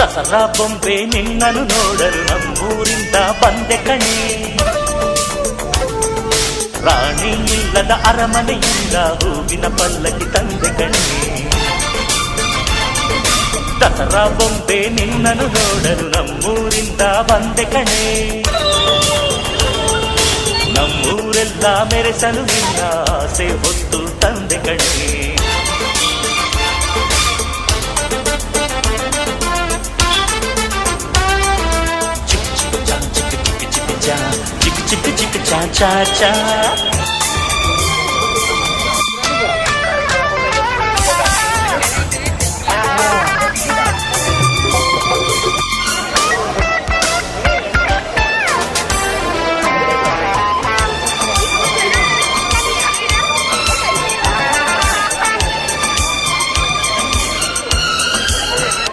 ದಸರಾ ಬೊಂಬೆ ನಿನ್ನನ್ನು ನೋಡಲು ನಮ್ಮೂರಿಂದ ಬಂದೆ ಕಣೆ. ರಾಣಿ ಇಲ್ಲದ ಅರಮನೆಯಿಂದ ಹೂವಿನ ಪಲ್ಲಕ್ಕಿ ತಂದೆ ಕಣೆ. ದಸರಾ ಬೊಂಬೆ ನಿನ್ನನ್ನು ನೋಡಲು ನಮ್ಮೂರಿಂದ ಬಂದೆ ಕಣೆ. ನಮ್ಮೂರೆಲ್ಲ ಮೆರೆಸಲು ನಿನ್ನ ಆಸೆ ಹೊತ್ತು ತಂದೆ ಕಣೆ. ಚಿಕ್ಕ ಚಿಕ್ಕ ಚಾ ಚಾ ಚಾ